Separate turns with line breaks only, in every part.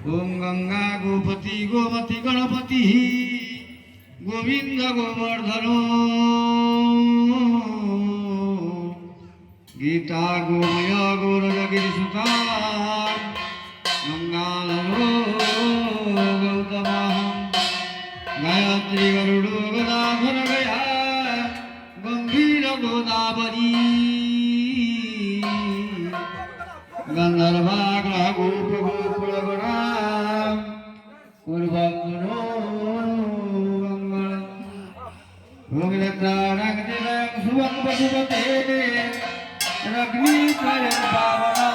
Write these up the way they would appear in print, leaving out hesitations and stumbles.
ओम गंगा गोपति गोमति गणपति गोविंद गोवर्धनो गीता गोमय गौरजगिरिसुता मंगालो गौतमः गायत्री गरुडो गदाधर गया गंभीर गोदावरी गंधर्वाग्रह गोप गोकुल गणाम पूर्वंगनो मंगलम शुभं पशुपते रग्नि त्रयं पावना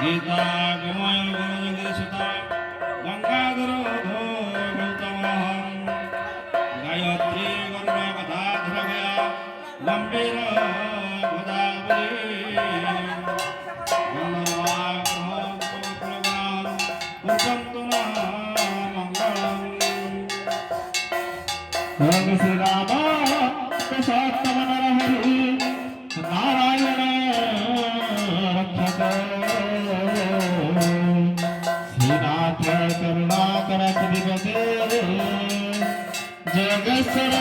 गीता गोमय गौरजगिरिसुता गंगाधर गौतमः गायत्री गरुड़ गदाधर गया गंभीर गोदावरी श्री राम कृष्ण हरि नारायण रक्षक श्रीनाथ करुणाकर त्रिपते जगसर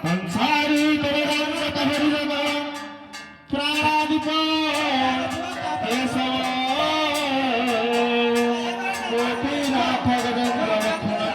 संसारी जगदानंद हरिजन प्राणादिप गोपीनाथ गजेंद्र रक्षण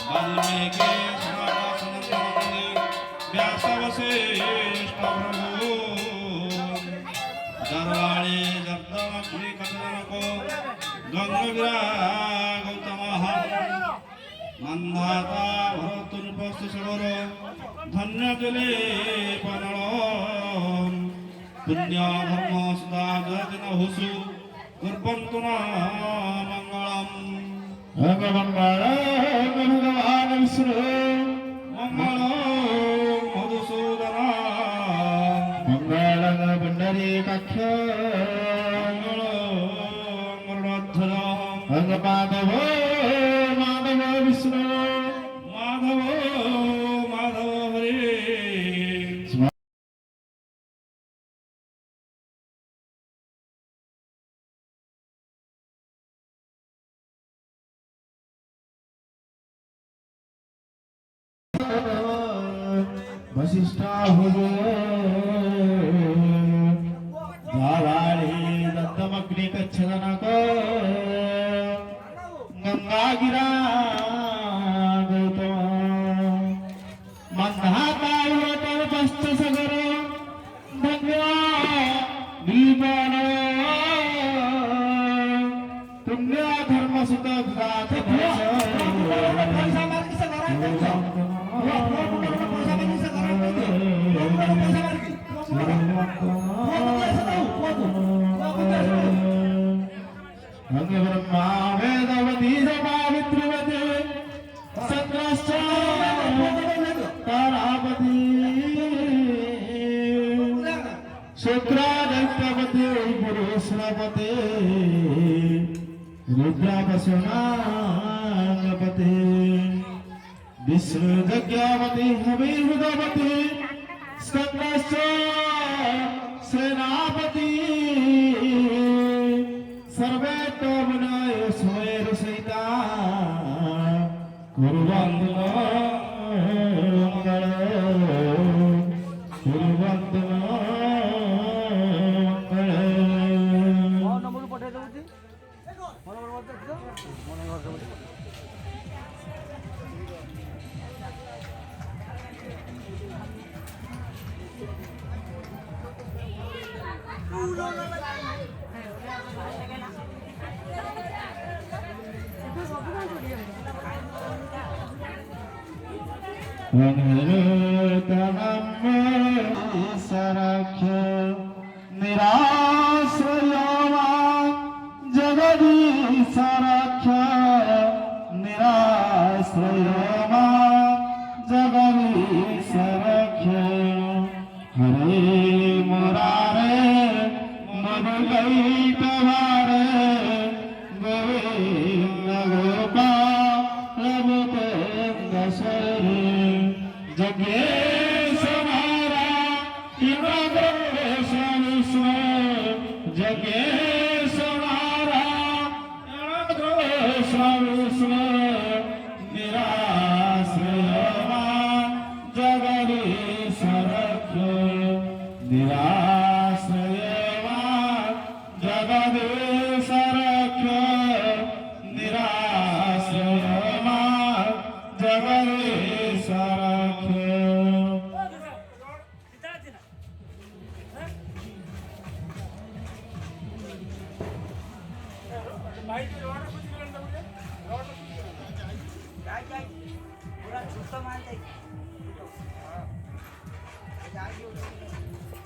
वाल्मीकि समाकाशनंदन
धर्मवीरा गौतमः मान्धाता भरतनुपस्थिसगर धन्य जले पानळ पुण्य धर्म सदा जन हुसु कुर्वन्तु न मङ्गलम्
भगवान् विष्णु
मङ्गलं मधुसूदन
मङ्गलं पुण्डरीकाक्ष माधव माधव विष्णु
माधव माधव हरे
वशिष्ठा हुए द्वाराणि दत्तमग्नि कच्छदनक गंगागिरा गौतम मंदातावतम पश्च सगर भगवा दीपन पुण्य धर्म सुत गाथ ब्रह्मा वेदवती समावित्रिवते सत्रश्च तारापति शुक्रादित्यपते पुरुषपते रुद्रावसुनापते विष्णु यज्ञापति हविर्हुदपति स्कंदश्च सेनापति सर्वे तो विनय स्वैर सहिता कुर्वन्तु मंगल कुर्वन्तु सरक्ष निराश्रयमा जगदीश रक्ष निराश्रयमा जगदीश रक्ष हरे मुरारे मधुकैटवारे गोविंद गोपाल गोविंद शरे जगेश हमारा इंद्रेश विष्णु जगेश हमारा इंद्रेश विष्णु निराश्रयमा जगदीश रक्ष निराश्रयमा जगदीश रक्ष निराश्रयमा जगदीश रक्ष
पूरा छुट्टा मानते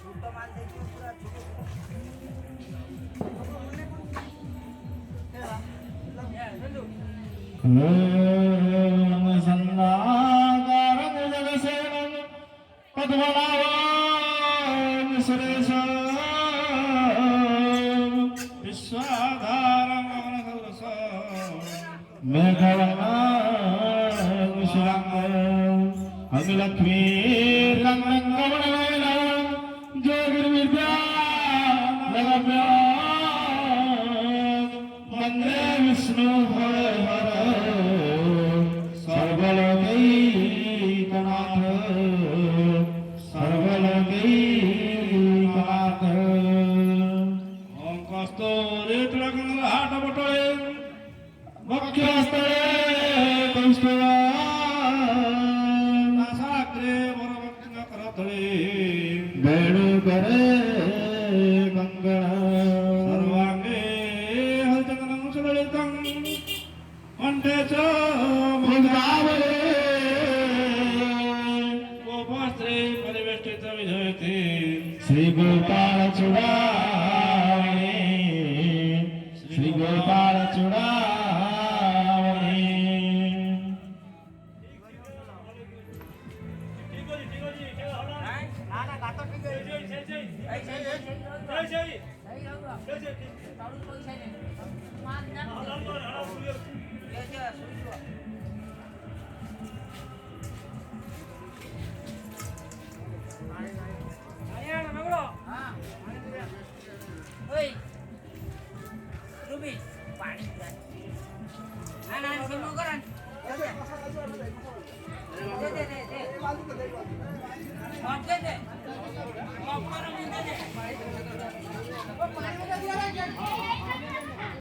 छुट्टा मानते पूरा
संगाकारं जगसेनं पद्मनाभं सुरेशं
विश्वाधारं गगनसदृशं
मेघवर्णं शुभांगं अग्निलक्ष्मीर्गङ्गमणवैलं ज्योतिर्विद्या नगम्यं वन्दे विष्णु हर सर्वलोकैकनाथ सर्वलोकैकनाथ
ओं कस्तूरी तिलकंगलहाट बटळे
मुख्यस्थळे कौस्तुभा
नासाग्रे वरवक्षिण करतळे
वेणुकरे कंगण
सर्वांगे हरिचंदनं सुललितं
જય જય જય જય જય જય જય જય જય જય જય જય જય જય જય જય